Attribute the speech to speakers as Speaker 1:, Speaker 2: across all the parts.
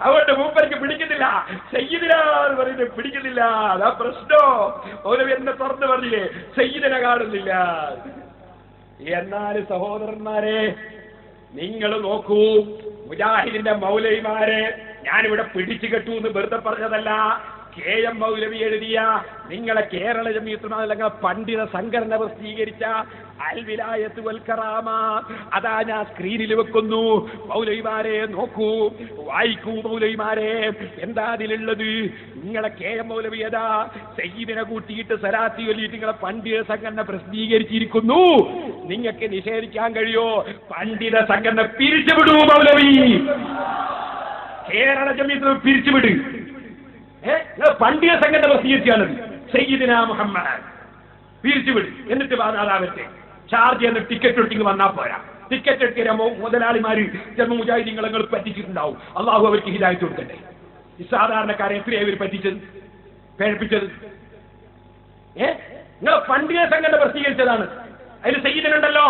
Speaker 1: അതുകൊണ്ട് മൂപ്പർക്ക് പിടിക്കുന്നില്ല. സയ്യിദിന എന്ന് പറയുന്നത് പിടിക്കുന്നില്ല. അതാ പ്രശ്നോ. മൗലവി എന്നെ തുറന്നു പറഞ്ഞില്ലേ, സയ്യിദിനെ കാണുന്നില്ല. എന്നാൽ സഹോദരന്മാരെ, നിങ്ങൾ നോക്കൂ, മുജാഹിദിന്റെ മൗലവിമാരെ ഞാനിവിടെ പിടിച്ചു കെട്ടു എന്ന് വെറുതെ പറഞ്ഞതല്ല. KM മൗലവി എഴുതിയ, നിങ്ങളെ കേരള ജമീയത്തുൽ പണ്ഡിത സംഘടന പ്രസിദ്ധീകരിച്ച അൽ വിലായത്ത് വൽ കറാമ, അതാ ഞാൻ സ്ക്രീനിൽ വെക്കുന്നു. മൗലവിമാരെ നോക്കൂ, വായിക്കൂ മൗലവിമാരെ, എന്താ അതിലുള്ളത്. നിങ്ങളെ KM മൗലവി ഏതാ സയ്യിദിനെ കൂട്ടിയിട്ട് സലാത്തി ചൊല്ലിയിട്ട് നിങ്ങളെ പണ്ഡിത സംഘടന പ്രസിദ്ധീകരിച്ചിരിക്കുന്നു. നിങ്ങൾക്ക് നിഷേധിക്കാൻ കഴിയോ? പണ്ഡിത സംഘടന പിരിച്ചുവിടൂ മൗലവി, കേരള ജമീയത്ത് പിരിച്ചുവിട്. പണ്ഡിത സംഘടന പ്രസിദ്ധീകരിച്ചാണത്. സയ്യിദിന മുഹമ്മദ് പിരിച്ചുവിട്. എന്നിട്ട് അതാവട്ടെ ചാർജ് ചെയ്യുന്ന ടിക്കറ്റ് എടുത്തിങ്ങ് വന്നാൽ പോരാ. ടിക്കറ്റ് എടുക്കാൻ മുതലാളിമാര് ചിലപ്പോൾ മുജാഹിദീങ്ങളെ പറ്റിച്ചിട്ടുണ്ടാവും. അള്ളാഹു അവർക്ക് ഹിദായത്ത് കൊടുക്കട്ടെ. ഈ സാധാരണക്കാരെ എത്രയാണ് ഇവർ പറ്റിച്ചത്, പേഴിപ്പിച്ചത്? നിങ്ങൾ പണ്ഡിത സംഘടന പ്രസിദ്ധീകരിച്ചതാണ്. അതിൽ സയ്യിദിനുണ്ടല്ലോ,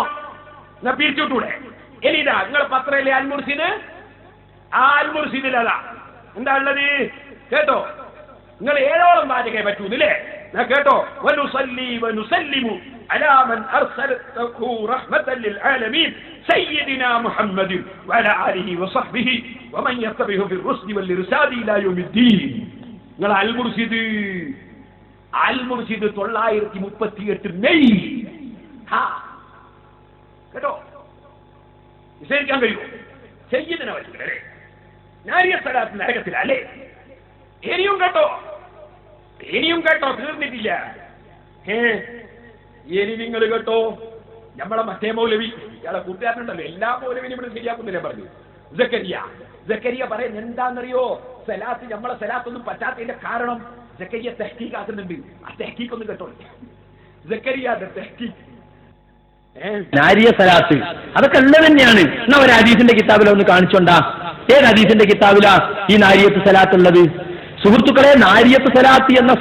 Speaker 1: എന്നാ പിരിച്ചുവിട്ടൂടെ? ഇനി ഇതാ നിങ്ങളെ പത്രയിലെ അൽ മുർസിദിലതാ എന്താ ഉള്ളത് കേട്ടോ. നിങ്ങൾ 7ഓളം വാചകേ പറ്റൂന്നില്ലേ? ഞാൻ കേട്ടോ. വനുസല്ലി വനുസല്ലിമു അലാ മൻ അർസലതഹു റഹ്മതൻ ലിൽ ആലമീൻ സയ്യിദിനാ മുഹമ്മദിൻ വഅലാ ആലിഹി വസഹ്ബിഹി വമൻ യത്തബിഹു ഫിർ റുസ്ദി വൽ ഇർശാദി ഇലാ യൗമിദ്ദീൻ. നിങ്ങൾ അൽ മുർസിദ് 938 മെയ് കേട്ടോ. വിശേഷിക്കാൻ കഴിയുമോ? സയ്യിദിനെ വരില്ലേ? നാരിയ സലാത്ത് നരകത്തിലല്ലേ? ഇനിയും കേട്ടോ, തീർന്നിട്ടില്ല. ഇനി നിങ്ങൾ കേട്ടോ, നമ്മളെ മറ്റേ മൗലവി, ഇയാളെ കൂട്ടുകാരനുണ്ടല്ലോ, എല്ലാ മൗലവിനും ഇവിടെ ശരിയാക്കുന്നില്ല പറഞ്ഞു. സക്കരിയ പറയുന്നത് എന്താണെന്നറിയോ? സലാത്ത്, നമ്മളെ സലാത്തൊന്നും പറ്റാത്തതിന്റെ കാരണം സക്കരിയ തെഹ്കീഖ് ആക്കുന്നുണ്ട്. ആ തെഹ്കീഖ് ഒന്ന് കേട്ടോ. സക്കരിയാന്റെ തെഹ്കീഖ്
Speaker 2: നാരിയ സലാത്ത് അതൊക്കെ ഉള്ളത് തന്നെയാണ്. എന്നാ ഒരു ഹദീസിന്റെ കിതാബിലൊന്ന് കാണിച്ചോണ്ടാ. ഏത് ഹദീസിന്റെ കിതാബിലാ ഈ നാരിയത്ത് സലാത്ത് ഉള്ളത്? സുഹൃത്തുക്കളെ, നാരിയത്ത് സലാത്ത് എന്ന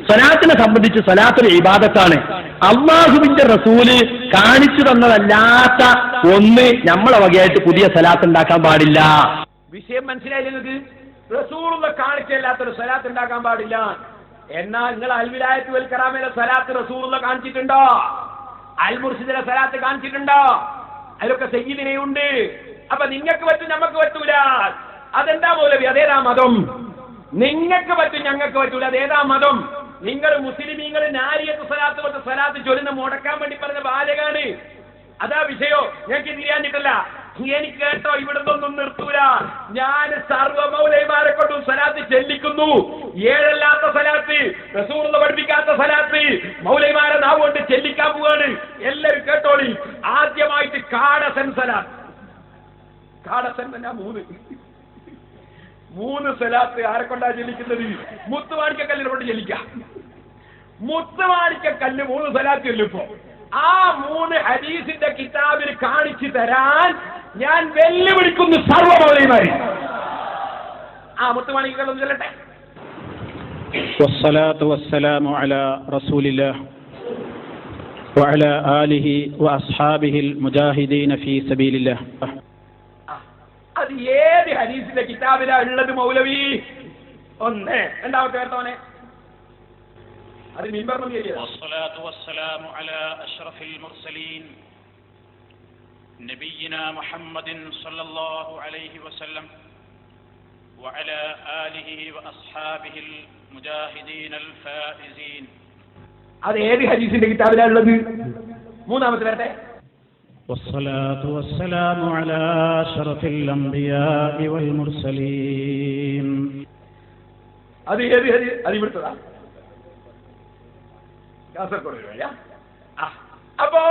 Speaker 2: സലാത്തിനെ സംബന്ധിച്ച് സലാത്തുൽ ഇബാദത്താണ്. അള്ളാഹുവിന്റെ റസൂല് കാണിച്ചു തന്നതല്ലാത്ത ഒന്ന് നമ്മളെ വകയായിട്ട് പുതിയ സലാത്ത് ഉണ്ടാക്കാൻ പാടില്ല.
Speaker 1: വിഷയം മനസ്സിലായില്ല നിങ്ങൾക്ക്? റസൂലുള്ള കാണിച്ചല്ലാത്തൊരു സലാത്ത് ഉണ്ടാക്കാൻ പാടില്ല. എന്നാൽ നിങ്ങൾ അൽ വിലായത്ത് വൽ കറാമയിലെ സലാത്ത് റസൂലുള്ള കാണിച്ചിട്ടുണ്ടോ? അൽ മുർസിദിലെ സലാത്ത് കാണിച്ചിട്ടുണ്ടോ? അതിലൊക്കെ സയ്യിദിനെയുണ്ട്. അപ്പൊ നിങ്ങൾക്ക് പറ്റും, ഞമ്മക്ക് പറ്റൂല. അതെന്താ മൗലവി? അതേതാ മതം? നിങ്ങൾക്ക് പറ്റും, ഞങ്ങൾക്ക് പറ്റൂല. അതേതാ മതം? നിങ്ങൾ മുസ്ലിമീങ്ങൾ നാരിയത്ത് സലാത്ത് കൊണ്ട് സലാത്ത് ചൊല്ലുന്ന മുടക്കാൻ വേണ്ടി പറഞ്ഞ ബാലകാണ്. അതാ വിഷയോ. ഞങ്ങൾക്ക് തിരിയാഞ്ഞിട്ടല്ല. എനിക്ക് കേട്ടോ, ഇവിടെ ഒന്നും നിർത്തൂല. ഞാൻ സർവ്വ മൗലവിമാരെ കൊണ്ടും സലാത്ത് ചെല്ലിക്കുന്നു. ഏഴല്ലാത്ത സലാത്ത്, റസൂലുള്ള പഠിപ്പിക്കാത്ത സലാത്ത് മൗലവിമാരെ നാവ് കൊണ്ട് ചെല്ലിക്കാൻ പോവാണ്. എല്ലാവരും കേട്ടോളി. ആദ്യമായിട്ട് കാടസൻ സലാത്ത്. കാടസൻ തന്നെ 3 സലാത്ത് ആരെ കൊണ്ടാ ചെല്ലിക്കുന്നത്? മുത്തുമാണിക്കല്ലിനെ കൊണ്ട് ചെല്ലിക്കാം. മുത്തുമാണിക്കല്ല് 3 സലാത്ത് ചെല്ലിപ്പോ. ആ 3 ഹദീസിന്റെ കിതാബിൽ കാണിച്ചു തരാൻ ഞാൻ വെല്ലുവിളിക്കുന്നു സർവ്വ മൗലവിമാരെ. ആ മുത്തുമാണിക്കല്ലൊന്ന് ചെല്ലട്ടെ.
Speaker 3: വസ്സലാത്തു വസ്സലാമു അലാ റസൂലില്ലാഹ് വഅലാ ആലിഹി വഅസ്ഹാബിഹിൽ മുജാഹിദീന ഫീ സബീലില്ലാഹ്.
Speaker 1: അത് ഏത് ഹദീസിന്റെ കിതാബിലാ ഉള്ളത് മൗലവി? ഒന്ന്. രണ്ടാമത്തെ കേട്ടോനെ, അത് മിമ്പറിനും ശരിയാണ്.
Speaker 4: വസ്സലാത്തു വസ്സലാമു അലാ അഷ്റഫിൽ മുർസലീൻ നബിയിനാ മുഹമ്മദിൻ സ്വല്ലല്ലാഹു അലൈഹി വസല്ലം വഅലാ ആലിഹി വഅസ്ഹാബിഹിൽ മുജാഹിദീനൽ ഫായിസീൻ.
Speaker 1: അത് ഏത് ഹദീസിന്റെ കിതാബിലാ ഉള്ളത്? മൂന്നാമത്തെ വരട്ടെ.
Speaker 3: വസ്സലാത്തു വസ്സലാമു അലാ അഷ്റഫിൽ അംബിയാഇ വൽ മുർസലീൻ.
Speaker 1: അത് ഏത് ഹദീസ്? അത് ഇവിടുത്തതാ, കാസർഗോഡ്. അപ്പോ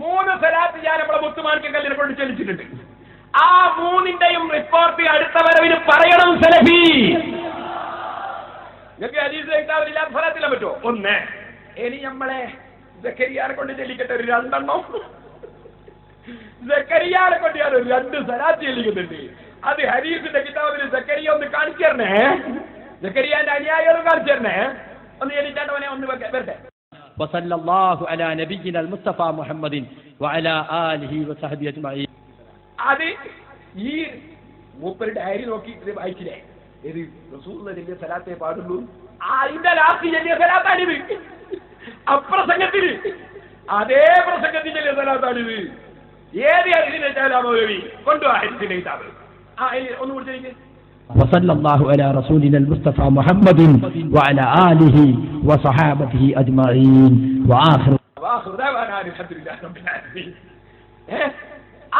Speaker 1: 3 സലാത്ത് ഞാൻ നമ്മളെ മുത്തുമാണിക്കല്ലിനെ കൊണ്ട് ചൊല്ലിച്ചിട്ടുണ്ട്. ആ 3ന്റെയും റിപ്പോർട്ട് അടുത്ത വരവിന് പറയണം സലഫി. നിങ്ങൾക്ക് ഹദീസിലെ കിതാബിലില്ലാത്ത സലാത്തിലാൻ പറ്റുമോ? ഒന്ന്. ഇനി നമ്മളെ സക്കരിയാനെ കൊണ്ട് ചൊല്ലിക്കട്ടെ ഒരു 2 എണ്ണം. സക്കരിയാനെ കൊണ്ട് ഞാൻ ഒരു 2 സലാത്ത് ചൊല്ലിക്കുന്നുണ്ട്. അത് ഹദീസിന്റെ കിതാബിൽ സക്കരിയ ഒന്ന് കാണിച്ചു തരണേ. സക്കരിയാന്റെ അനുയായികൾ കാണിച്ചു തരണേ. ഒന്ന് ചൊല്ലിച്ചാട്ടവനെ ഒന്ന് വരട്ടെ.
Speaker 2: വസല്ലല്ലാഹു അലാ നബിയിനൽ മുസ്തഫ മുഹമ്മദിൻ വഅലാ ആലിഹി വസഹബിഹി അജ്മഈൻ.
Speaker 1: അത് ഈ മൂപ്പര് ഡയറി നോക്കി ഇത് വായിച്ചില്ലേ, ഇത് റസൂലുള്ള ചെല്ലിയ സലാത്തേ പാടുള്ളൂ, അതിന്റെ ലാസ്റ്റ് ചെല്ലിയ സലാത്താണിത്. അപ്രസംഗത്തിന് അതേ പ്രസംഗത്തിൽ ചെല്ലിയ സലാത്താണിത്. ഏത് ഹദീസിനെ വെച്ചാലാ മൗലവി കൊണ്ടുപോവാ ഹദീസിന്റെ കിതാബ്. ഒന്നുകൂടി ചോദിക്കേ.
Speaker 2: وصلى الله على رسولنا المصطفى محمد وعلى آله وصحابته أجمعين وآخر
Speaker 1: دعوانا الحمد لله رب العالمين.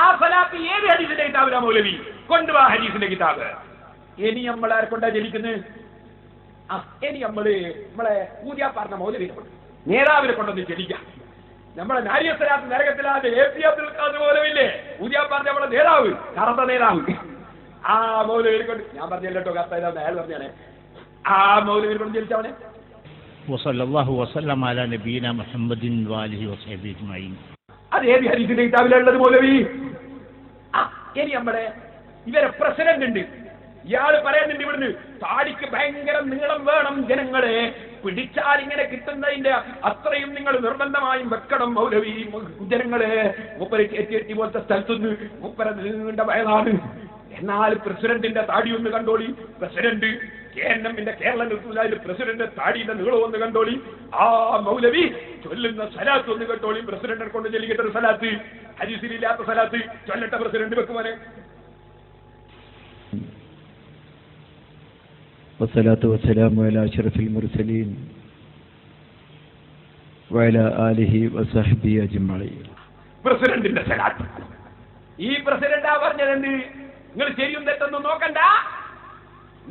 Speaker 1: ആ സലാത്ത് ഏത് ഹദീസിന്റെ കിതാബിലാ മൗലവി കൊണ്ടുപോവാ ഹദീസിന്റെ കിതാബ്. ഇനി നമ്മളാരെ കൊണ്ടാ ജലിക്കുന്നത്? ഇനി നമ്മളെ ഊതിയാപ്പാർന്ന മൗലവിനെ കൊണ്ട്, നേതാവിനെ കൊണ്ടൊന്ന് ജലിക്കാം. നമ്മളെ നാരിയ സലാത്ത് നരകത്തിലാതെ AP അബ്ദുൽ ഖാദർ മൗലവില്ലേ, ഊതിയാപ്പാർന്ന നമ്മളെ നേതാവ്, കറത്ത നേതാവ്, ആ മൗലവിനെ കൊണ്ട്, ഞാൻ പറഞ്ഞല്ലോ കർത്താവ് അയാൾ പറഞ്ഞാണ്, ആ മൗലവിനെ കൊണ്ട് ജലിച്ചവനെ.
Speaker 3: വസല്ലല്ലാഹു വസല്ലം അലാ നബീന മുഹമ്മദിൻ വആലിഹി വസഹ്ബിഹി അജ്മഈൻ.
Speaker 1: അത് ഏത് ഹദീസിന്റെ കിതാബിലുള്ളത് മൗലവി? ഇനി നമ്മുടെ ഇവരെ പ്രസിഡന്റ് ഉണ്ട്, ഇയാള് പറയുന്നുണ്ട് ഇവിടുന്ന് താടിക്ക് ഭയങ്കര നീളം വേണം, ജനങ്ങളെ പിടിച്ചാൽ ഇങ്ങനെ കിട്ടുന്നതിന്റെ അത്രയും നിങ്ങൾ നിർബന്ധമായും വെക്കണം മൗലവി ജനങ്ങളെ. മുപ്പര ചേച്ചി പോലത്തെ സ്ഥലത്തുനിന്ന് മുപ്പര നീണ്ട വയലാണ്, എന്നാൽ പ്രസിഡന്റിന്റെ താടി ഒന്ന് കണ്ടോളി. പ്രസിഡന്റ് KNM-ന്റെ കേരള നിർത്തുന്നതിൽ പ്രസിഡന്റ് താടിയുടെ നീളം ഒന്ന് കണ്ടോളി. ആ മൗലവി ചൊല്ലുന്ന സലാത്ത് ഒന്ന് കേട്ടോളി. പ്രസിഡന്റിനെ കൊണ്ട് ചൊല്ലിക്കിട്ട ഒരു സലാത്ത്, ഹദീസിലില്ലാത്ത സലാത്ത് ചൊല്ലട്ട പ്രസിഡന്റ് വെക്കുവാനെ.
Speaker 5: വസ്സലാത്തു വസ്സലാമു അലാ അഷ്റഫിൽ മുർസലീൻ വഅലാ ആലിഹി വസഹ്ബിഹി അജ്മഈൻ.
Speaker 1: പ്രസിഡന്റിന്റെ സലാത്ത്. ഈ പ്രസിഡന്റാ പറഞ്ഞതെന്ത്? നിങ്ങൾ ശരിയും തെറ്റൊന്നും നോക്കണ്ട,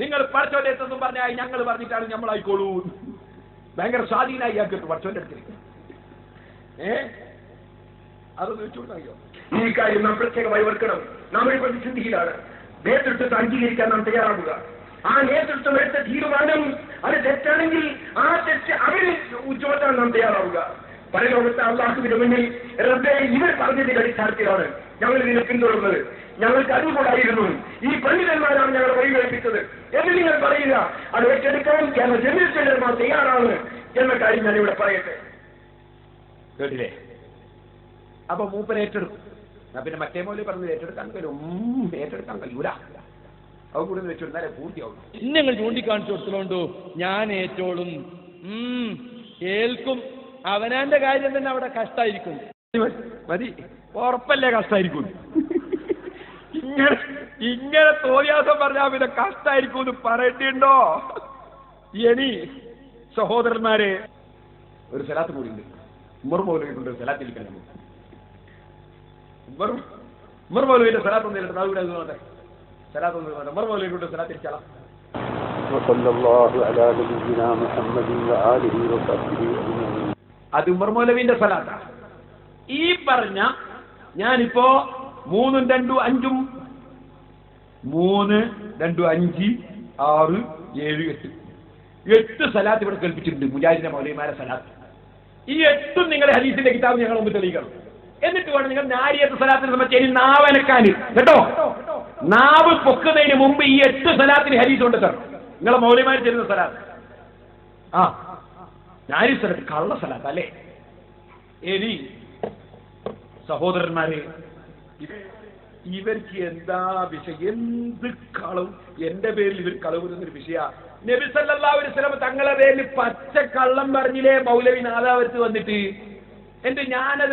Speaker 1: നിങ്ങൾ പഠിച്ചോന്റെ അടുത്തൊന്നും പറഞ്ഞാൽ ഞങ്ങൾ പറഞ്ഞിട്ടാണ് നമ്മളായിക്കോളൂ. ഭയങ്കര സ്വാധീനായി ആക്കിട്ടു പഠിച്ചോന്റെ അടുത്ത്. അതൊന്ന് വെച്ചു കൊടുക്കായോ? ഈ കാര്യം നാം പ്രത്യേകമായി ഓർക്കണം. നാം ഒരു പ്രതിസന്ധിയിലാണ്. നേതൃത്വത്തെ അംഗീകരിക്കാൻ നാം തയ്യാറാവുക. ആ നേതൃത്വം എടുത്ത തീരുമാനം അത് തെറ്റാണെങ്കിൽ ആ തെറ്റ് അവരിൽ ഉച്ചോട്ടാൻ നാം തയ്യാറാവുക. പരലോകത്തെ അള്ളാഹുവിന്റെ മുന്നിൽ റബ്ബേ ഇവർ പറഞ്ഞതിന്റെ അടിസ്ഥാനത്തിലാണ് ഞങ്ങൾ ഇതിനെ പിന്തുടർന്നത്, ഞങ്ങൾക്ക് അറിവുകൂടായിരുന്നു, ഈ പണ്ഡിതന്മാരാണ് ഞങ്ങൾ വഴികഴിപ്പിച്ചത് എന്ന് നിങ്ങൾ പറയുക. അത് ഏറ്റെടുക്കാൻ കേരള ജനറൽമാർ തയ്യാറാണ് എന്ന കാര്യം ഞാൻ ഇവിടെ പറയട്ടെ. കേട്ടില്ലേ? അപ്പൊ മൂപ്പൻ ഏറ്റെടുക്കും. പിന്നെ മറ്റേ പോലെ പറഞ്ഞത് ഏറ്റെടുക്കാൻ കഴിയൂല. അത് കൂടെ വെച്ചിരുന്നാലേ പൂർത്തിയാവും.
Speaker 2: നിങ്ങൾ ചൂണ്ടിക്കാണിച്ചു കൊടുത്തോണ്ടു ഞാൻ ഏറ്റോളും ഏൽക്കും. അവനാന്റെ കാര്യം തന്നെ അവിടെ കഷ്ടായിരിക്കും.
Speaker 1: മതി, ഉറപ്പല്ലേ കഷ്ടായിരിക്കും. ഇങ്ങനെ തോന്നിയാസം പറഞ്ഞാൽ പിന്നെ കഷ്ടായിരിക്കും എന്ന് പറയേണ്ടിണ്ടോ? ഇനി സഹോദരന്മാരെ, ഒരു സലാത്ത് കൂടിയുണ്ട്. ഉമർ മൗലവിയുടെ സലാത്തിരിക്കാൻ ഉമർ മൗലവിന്റെ സലാത്ത് ഒന്നും സലാത്ത് ഒന്നും ഉമർ മൗലവിയുടെ സലാത്തിരിച്ചാളാം. അത് ഉമർ മൗലവിന്റെ സലാത്താ. ഈ പറഞ്ഞ ഞാനിപ്പോ 3, 2, 5 3, 2, 5, 6, 7, 8 സലാത്ത് ഇവിടെ കൽപ്പിച്ചിട്ടുണ്ട്. മുജാഹിദിന്റെ മൗലവിമാരെ സലാത്ത്. ഈ 8 നിങ്ങളുടെ ഹദീസിന്റെ കിതാബ് ഞങ്ങൾ മുമ്പ് തെളിയിക്കണം. എന്നിട്ട് വേണം നിങ്ങൾ നാരിയത്ത് സലാത്തിനെ സംബന്ധിച്ച് ഇനി നാവനക്കാൻ കേട്ടോ. നാവ് പൊക്കുന്നതിന് മുമ്പ് ഈ 8 സലാത്തിന് ഹദീസ് കൊണ്ട് തരണം. നിങ്ങളെ മൗലവിമാർ ചെയ്യുന്ന സലാത്ത് നാരി സലാത്ത് കള്ള സലാത്ത് അല്ലേ? ഇനി സഹോദരന്മാരെ, ഇവർക്ക് എന്താ വിഷയം? എന്ത് കളവും എന്റെ പേരിൽ ഇവർ കളവുന്നൊരു വിഷയ. നബി സല്ലല്ലാഹു അലൈഹി വസല്ലം തങ്ങളെ പേരിൽ പച്ച കള്ളം പറഞ്ഞില്ലേ മൗലവി നാദാവത്ത് വന്നിട്ട്? എന്നിട്ട് ഞാനത്